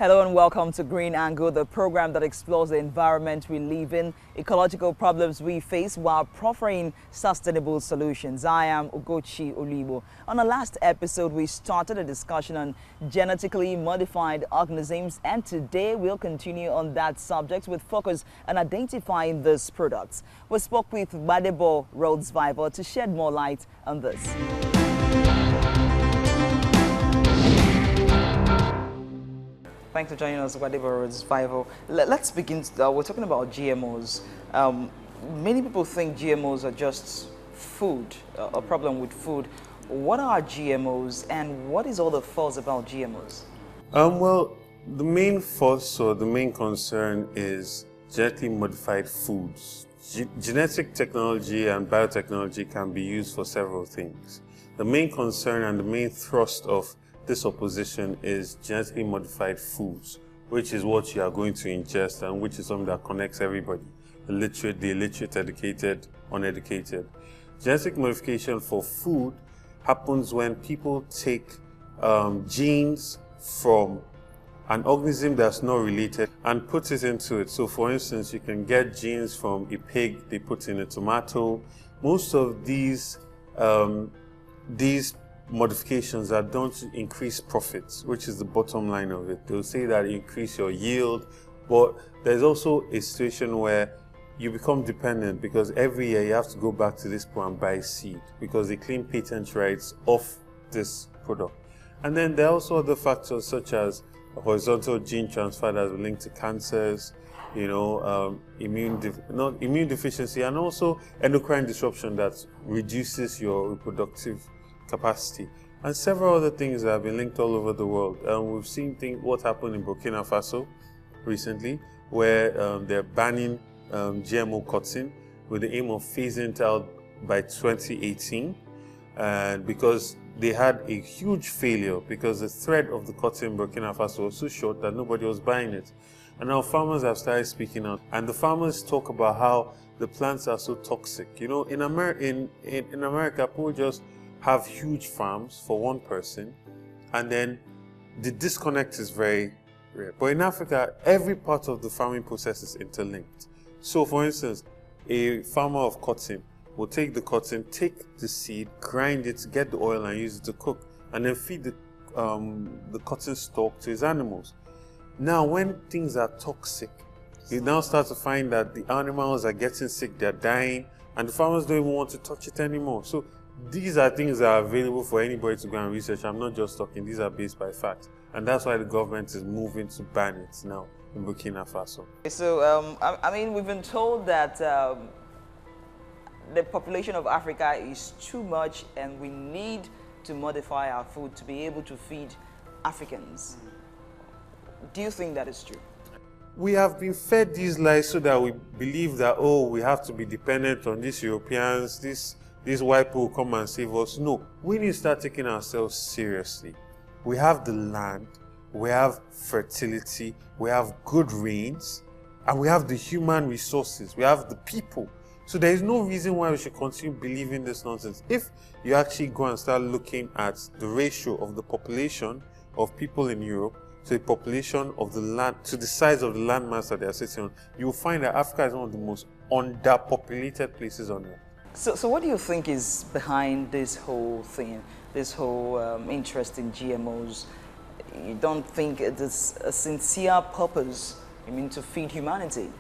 Hello and welcome to GreenAngle, the program that explores the environment we live in, ecological problems we face while proffering sustainable solutions. I am Ugochi Olibo. On our last episode, we started a discussion on genetically modified organisms, and today we'll continue on that subject with focus on identifying these products. We spoke with Gbadebo Rhodes-Vivour to shed more light on this. Thanks for joining us, Gbadebo Rhodes-Vivour. Let's begin. We're talking about GMOs. Many people think GMOs are just food, a problem with food. What are GMOs and what is all the fuss about GMOs? Well, the main fuss or the main concern is genetically modified foods. Genetic technology and biotechnology can be used for several things. The main concern and the main thrust of this opposition is genetically modified foods, which is what you are going to ingest and which is something that connects everybody, the literate, the illiterate, educated, uneducated. Genetic modification for food happens when people take genes from an organism that's not related and put it into it. So for instance, you can get genes from a pig, they put in a tomato. Most of these modifications are done to increase profits, which is the bottom line of it. They'll say that increase your yield, but there's also a situation where you become dependent because every year you have to go back to this point and buy seed because they claim patent rights of this product. And then there are also other factors such as horizontal gene transfer that's linked to cancers, immune deficiency, and also endocrine disruption that reduces your reproductive capacity, and several other things that have been linked all over the world. We've seen what happened in Burkina Faso recently, where they're banning GMO cotton with the aim of phasing it out by 2018, and because they had a huge failure because the thread of the cotton in Burkina Faso was so short that nobody was buying it. And now farmers have started speaking out, and the farmers talk about how the plants are so toxic. In America, people just have huge farms for one person, and then the disconnect is very rare. But in Africa, every part of the farming process is interlinked. So for instance, a farmer of cotton will take the cotton, take the seed, grind it, get the oil and use it to cook, and then feed the cotton stalk to his animals. Now, when things are toxic, you now start to find that the animals are getting sick, they're dying, and the farmers don't even want to touch it anymore. So these are things that are available for anybody to go and research. I'm not just talking, these are based by facts. And that's why the government is moving to ban it now in Burkina Faso. So, we've been told that the population of Africa is too much and we need to modify our food to be able to feed Africans. Do you think that is true? We have been fed these lies so that we believe that, we have to be dependent on these Europeans, these white people come and save us. No, we need to start taking ourselves seriously. We have the land, we have fertility, we have good rains, and we have the human resources, we have the people. So there is no reason why we should continue believing this nonsense. If you actually go and start looking at the ratio of the population of people in Europe to the population of the land, to the size of the landmass that they are sitting on, you will find that Africa is one of the most underpopulated places on earth. So what do you think is behind this whole thing, this whole interest in GMOs? You don't think it is a sincere purpose, to feed humanity?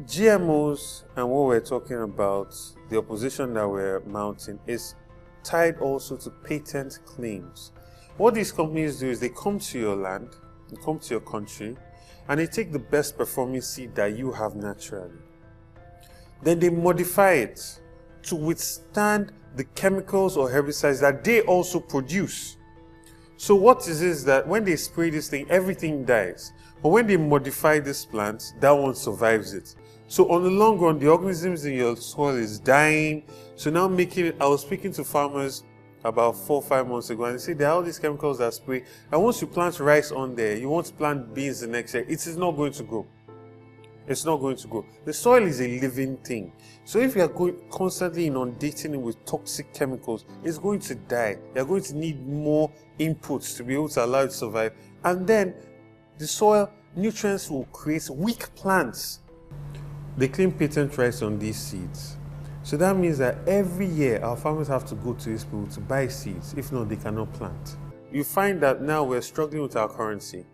GMOs and what we're talking about, the opposition that we're mounting, is tied also to patent claims. What these companies do is they come to your land, they come to your country, and they take the best performing seed that you have naturally. Then they modify it to withstand the chemicals or herbicides that they also produce. So what is that when they spray this thing, everything dies. But when they modify this plant, that one survives it. So on the long run, the organisms in your soil is dying. So now I was speaking to farmers about 4 or 5 months ago, and they say there are all these chemicals that spray. And once you plant rice on there, you want to plant beans the next year, it is not going to grow. It's not going to grow. The soil is a living thing. So if you are constantly inundating it with toxic chemicals, it's going to die. You're going to need more inputs to be able to allow it to survive. And then The soil nutrients will create weak plants. They claim patent rights on these seeds. So that means that every year our farmers have to go to these people to buy seeds. If not, they cannot plant. You find that now we're struggling with our currency.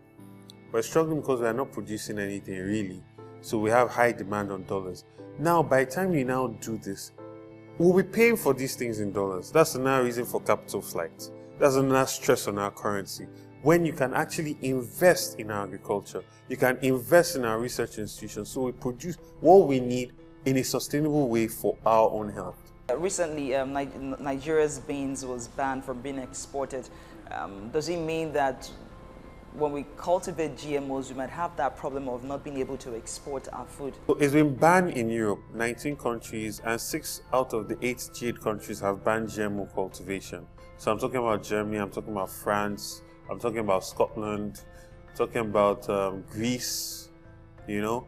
We're struggling because we're not producing anything really. So we have high demand on dollars. Now, by the time you now do this, we'll be paying for these things in dollars. That's another reason for capital flight. That's another stress on our currency. When you can actually invest in our agriculture, you can invest in our research institutions, so we produce what we need in a sustainable way for our own health. Recently, Nigeria's beans was banned from being exported. Does it mean that when we cultivate GMOs, we might have that problem of not being able to export our food? It's been banned in Europe, 19 countries, and 6 out of the 8 G8 countries have banned GMO cultivation. So I'm talking about Germany, I'm talking about France, I'm talking about Scotland, I'm talking about Greece, you know,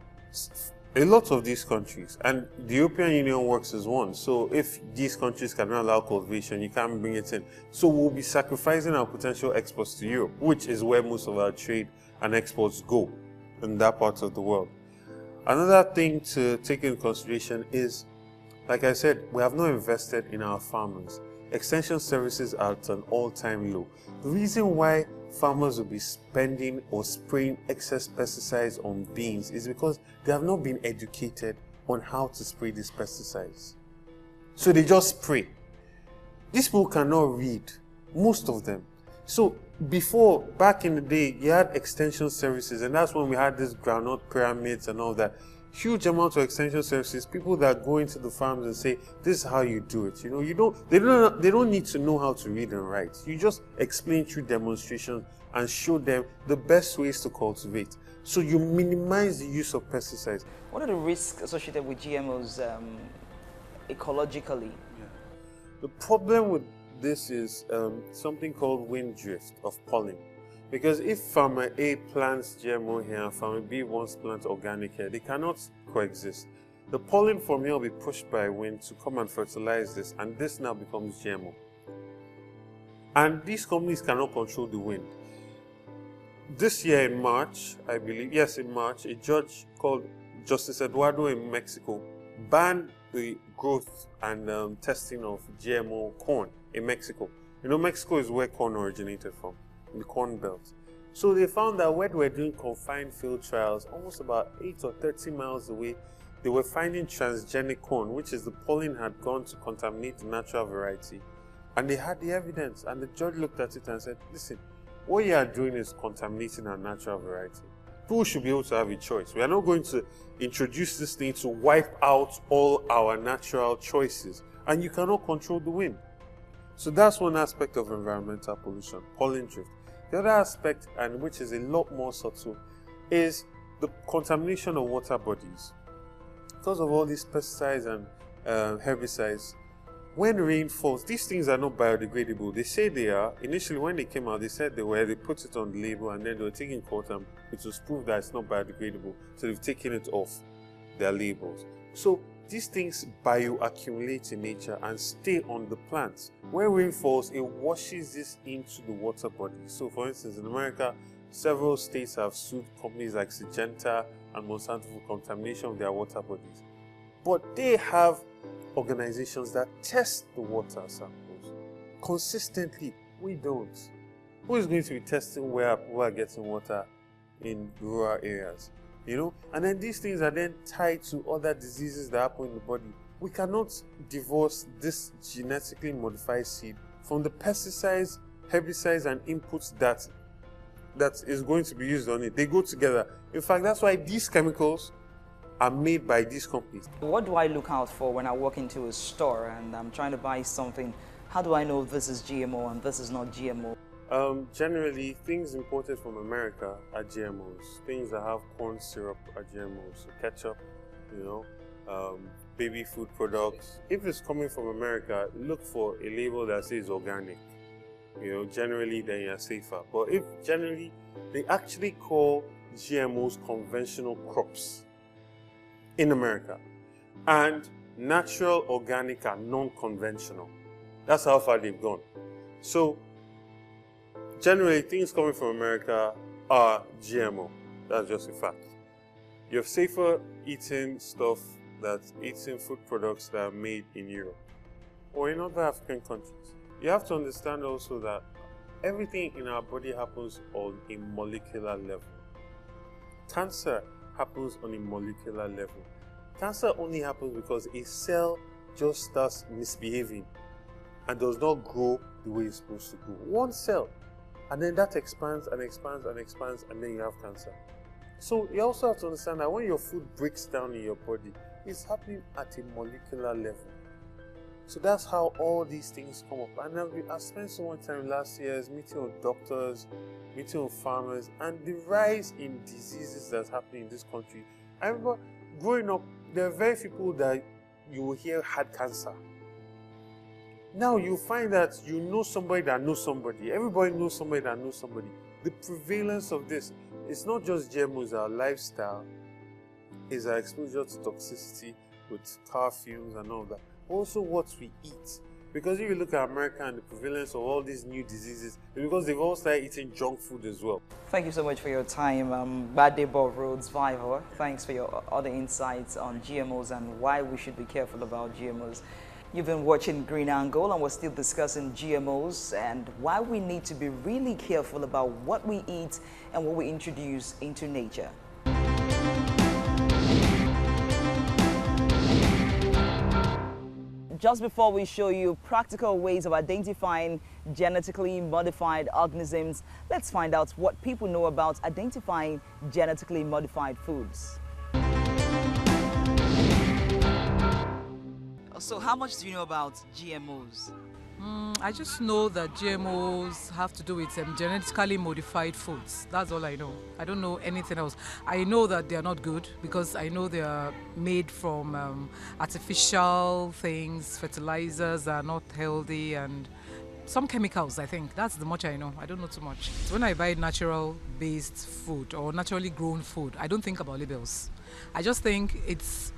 a lot of these countries. And the European Union works as one. So if these countries cannot allow cultivation, you can't bring it in. So we'll be sacrificing our potential exports to Europe, which is where most of our trade and exports go in that part of the world. Another thing to take into consideration is, like I said, we have not invested in our farmers. Extension services are at an all-time low. The reason why farmers will be spending or spraying excess pesticides on beans is because they have not been educated on how to spray these pesticides. So they just spray. These people cannot read, most of them. So before, back in the day, you had extension services, and that's when we had these groundnut pyramids and all that. Huge amount of extension services, people that go into the farms and say, this is how you do it. You know, they don't need to know how to read and write. You just explain through demonstrations and show them the best ways to cultivate. So you minimize the use of pesticides. What are the risks associated with GMOs ecologically? Yeah. The problem with this is something called wind drift of pollen. Because if farmer A plants GMO here and farmer B wants to plant organic here, they cannot coexist. The pollen from here will be pushed by wind to come and fertilize this, and this now becomes GMO. And these companies cannot control the wind. This year in March, I believe, yes, in March, a judge called Justice Eduardo in Mexico banned the growth and testing of GMO corn in Mexico. You know, Mexico is where corn originated from, in the corn belt. So they found that when they were doing confined field trials, almost about 8 or 30 miles away, they were finding transgenic corn, which is the pollen had gone to contaminate the natural variety. And they had the evidence, and the judge looked at it and said, listen, what you are doing is contaminating our natural variety. People should be able to have a choice. We are not going to introduce this thing to wipe out all our natural choices, and you cannot control the wind. So that's one aspect of environmental pollution, pollen drift. The other aspect, and which is a lot more subtle, is the contamination of water bodies. Because of all these pesticides and herbicides, when rain falls, these things are not biodegradable. They say they are. Initially, when they came out, they said they were. They put it on the label, and then they were taking court, and it was proved that it's not biodegradable. So they've taken it off their labels. So these things bioaccumulate in nature and stay on the plants. When rain falls, it washes this into the water body. So, for instance, in America, several states have sued companies like Syngenta and Monsanto for contamination of their water bodies. But they have organizations that test the water samples consistently. We don't. Who is going to be testing where people are getting water in rural areas? You know, and then these things are then tied to other diseases that happen in the body. We cannot divorce this genetically modified seed from the pesticides, herbicides, and inputs that is going to be used on it. They go together. In fact, that's why these chemicals are made by these companies. What do I look out for when I walk into a store and I'm trying to buy something? How do I know this is GMO and this is not GMO? Generally, things imported from America are GMOs. Things that have corn syrup are GMOs. So ketchup, you know, baby food products. If it's coming from America, look for a label that says organic. You know, generally then you're safer. But if generally, they actually call GMOs conventional crops in America. And natural, organic are non-conventional. That's how far they've gone. So generally, things coming from America are GMO. That's just a fact. You have safer eating stuff that's eating food products that are made in Europe or in other African countries. You have to understand also that everything in our body happens on a molecular level. Cancer happens on a molecular level. Cancer only happens because a cell just starts misbehaving and does not grow the way it's supposed to grow. One cell, and then that expands and expands and expands, and then you have cancer. So you also have to understand that when your food breaks down in your body, it's happening at a molecular level. So that's how all these things come up. And I spent so much time last year meeting with doctors, meeting with farmers, and the rise in diseases that's happening in this country. I remember growing up, there are very few people that you will hear had cancer. Now you find that you know somebody that knows somebody. Everybody knows somebody that knows somebody. The prevalence of this, it's not just GMOs, our lifestyle, is our exposure to toxicity with car fumes and all that. Also what we eat. Because if you look at America and the prevalence of all these new diseases, it's because they've all started eating junk food as well. Thank you so much for your time, Gbadebo Rhodes-Vivour. Thanks for your other insights on GMOs and why we should be careful about GMOs. You've been watching GreenAngle, and we're still discussing GMOs and why we need to be really careful about what we eat and what we introduce into nature. Just before we show you practical ways of identifying genetically modified organisms, let's find out what people know about identifying genetically modified foods. So how much do you know about GMOs? I just know that GMOs have to do with genetically modified foods. That's all I know. I don't know anything else. I know that they are not good because I know they are made from artificial things, fertilizers are not healthy, and some chemicals, I think. That's the much I know. I don't know too much. So when I buy natural-based food or naturally grown food, I don't think about labels. I just think it's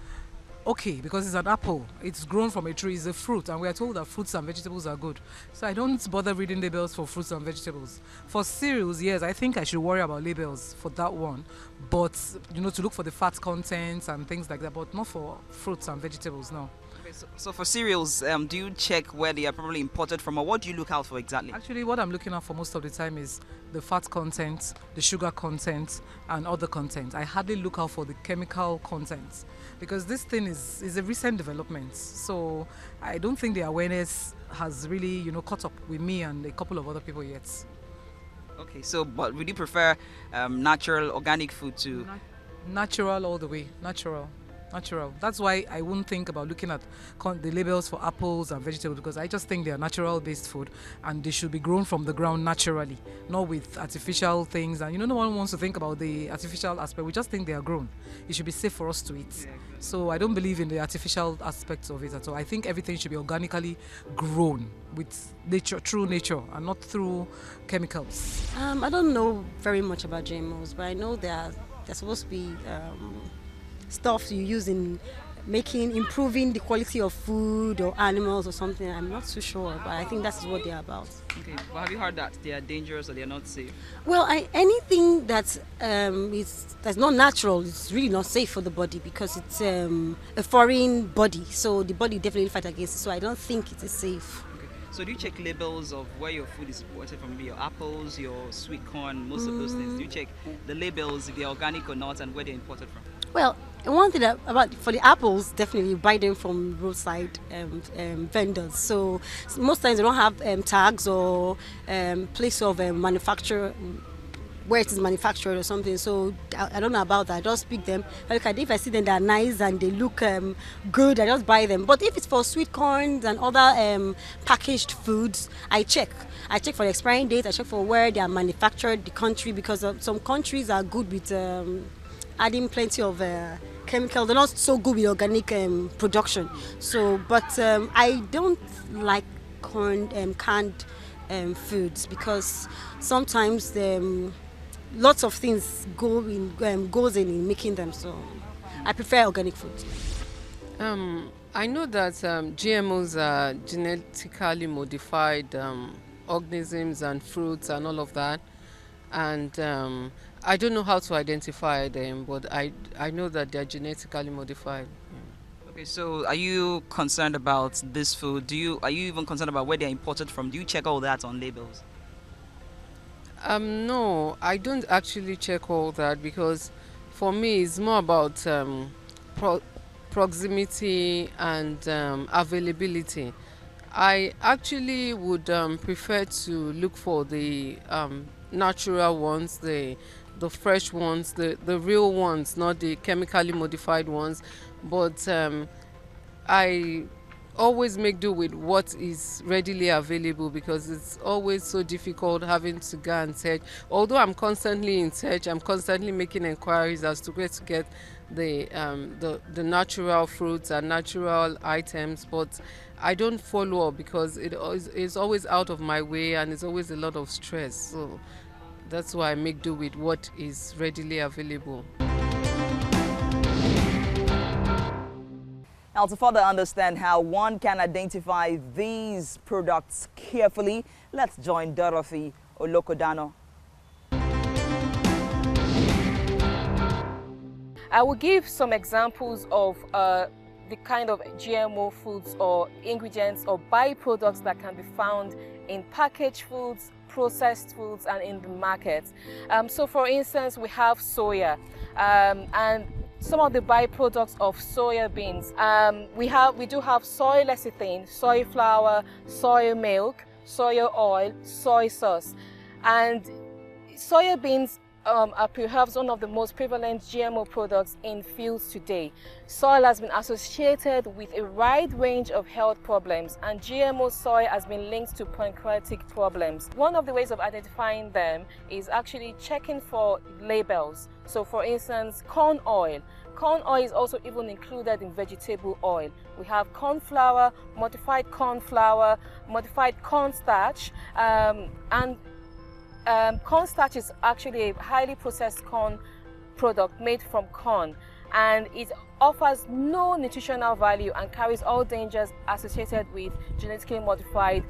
okay because it's an apple, it's grown from a tree, it's a fruit, and we are told that fruits and vegetables are good. So I don't bother reading labels for fruits and vegetables. For cereals, yes, I think I should worry about labels for that one, but you know, to look for the fat contents and things like that, but not for fruits and vegetables, no. Okay, so for cereals, do you check where they are probably imported from, or what do you look out for exactly? Actually, what I'm looking out for most of the time is the fat content, the sugar content, and other content. I hardly look out for the chemical contents because this thing is a recent development. So I don't think the awareness has really, you know, caught up with me and a couple of other people yet. Okay, so but would you prefer natural, organic food to? Natural all the way, natural. That's why I wouldn't think about looking at the labels for apples and vegetables, because I just think they are natural based food and they should be grown from the ground naturally, not with artificial things. And you know, no one wants to think about the artificial aspect. We just think they are grown. It should be safe for us to eat. So I don't believe in the artificial aspects of it at all. I think everything should be organically grown with nature, true nature, and not through chemicals. I don't know very much about GMOs, but I know they're supposed to be stuff you use in improving the quality of food or animals or something. I'm not too sure, but I think that's what they're about. Okay, but have you heard that they are dangerous or they are not safe? Well, anything that's not natural is really not safe for the body because it's a foreign body, so the body definitely fight against it. So I don't think it is safe. Okay. So do you check labels of where your food is imported from? Your apples, your sweet corn, most of those things. Do you check the labels if they're organic or not and where they're imported from? Well, one thing for the apples, definitely you buy them from roadside vendors. So most times they don't have tags or place of manufacture where it is manufactured or something. So I don't know about that. I just pick them. If I see them, they're nice and they look good, I just buy them. But if it's for sweet corns and other packaged foods, I check. I check for the expiring date. I check for where they are manufactured, the country, because some countries are good with adding plenty of chemicals. They're not so good with organic production. So, but I don't like canned foods because sometimes lots of things goes in making them. So, I prefer organic food. I know that GMOs are genetically modified organisms and fruits and all of that. And I don't know how to identify them, but I know that they're genetically modified. Okay, so are you concerned about this food? Are you even concerned about where they're imported from? Do you check all that on labels? No, I don't actually check all that, because for me it's more about pro proximity and availability. I actually would prefer to look for the natural ones, the fresh ones, the real ones, not the chemically modified ones. But I always make do with what is readily available, because it's always so difficult having to go and search. Although I'm constantly in search, I'm constantly making inquiries as to where to get the natural fruits and natural items, but I don't follow up because it's always out of my way and it's always a lot of stress. So that's why I make do with what is readily available. Now, to further understand how one can identify these products carefully, let's join Dorothy Olokodana. I will give some examples of the kind of GMO foods or ingredients or byproducts that can be found in packaged foods, processed foods, and in the market. So for instance, we have soya, and some of the byproducts of soya beans. We do have soy lecithin, soy flour, soy milk, soya oil, soy sauce. And soya beans are perhaps one of the most prevalent GMO products in fields today. Soy has been associated with a wide range of health problems, and GMO soy has been linked to pancreatic problems. One of the ways of identifying them is actually checking for labels. So for instance, corn oil. Corn oil is also even included in vegetable oil. We have corn flour, modified corn starch, and corn starch is actually a highly processed corn product made from corn, and it offers no nutritional value and carries all dangers associated with genetically modified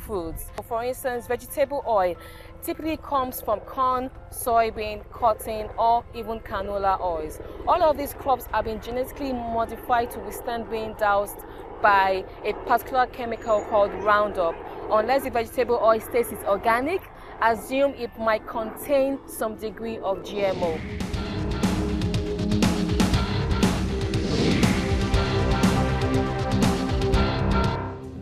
foods. For instance, vegetable oil typically comes from corn, soybean, cotton, or even canola oils. All of these crops have been genetically modified to withstand being doused by a particular chemical called Roundup. Unless the vegetable oil states it's organic, assume it might contain some degree of GMO.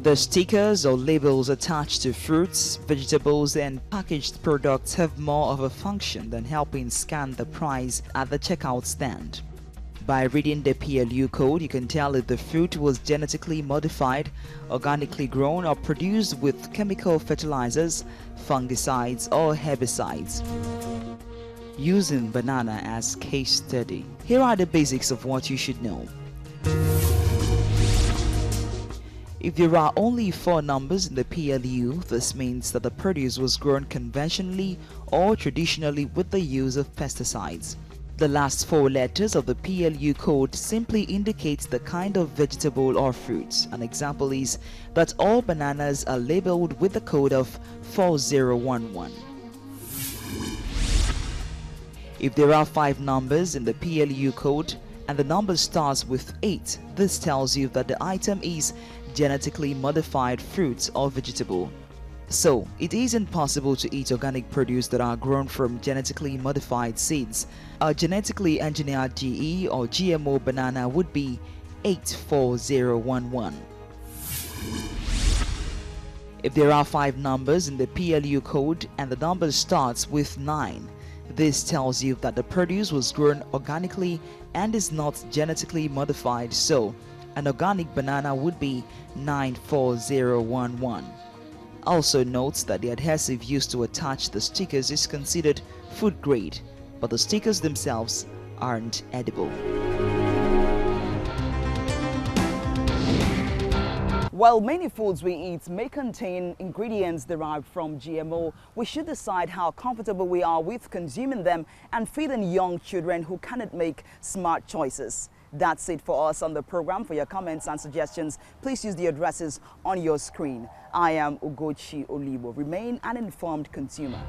The stickers or labels attached to fruits, vegetables, and packaged products have more of a function than helping scan the price at the checkout stand. By reading the PLU code, you can tell if the fruit was genetically modified, organically grown, or produced with chemical fertilizers, fungicides, or herbicides. Using banana as case study, here are the basics of what you should know. If there are only 4 numbers in the PLU, this means that the produce was grown conventionally or traditionally with the use of pesticides. The last 4 letters of the PLU code simply indicates the kind of vegetable or fruit. An example is that all bananas are labeled with the code of 4011. If there are 5 numbers in the PLU code and the number starts with 8, this tells you that the item is genetically modified fruit or vegetable. So, it isn't possible to eat organic produce that are grown from genetically modified seeds. A genetically engineered GE or GMO banana would be 84011. If there are 5 numbers in the PLU code and the number starts with 9, this tells you that the produce was grown organically and is not genetically modified. So, an organic banana would be 94011. Also note that the adhesive used to attach the stickers is considered food grade, but the stickers themselves aren't edible. While many foods we eat may contain ingredients derived from GMO, we should decide how comfortable we are with consuming them and feeding young children who cannot make smart choices. That's it for us on the program. For your comments and suggestions, please use the addresses on your screen. I am Ugochi Olibo. Remain an informed consumer.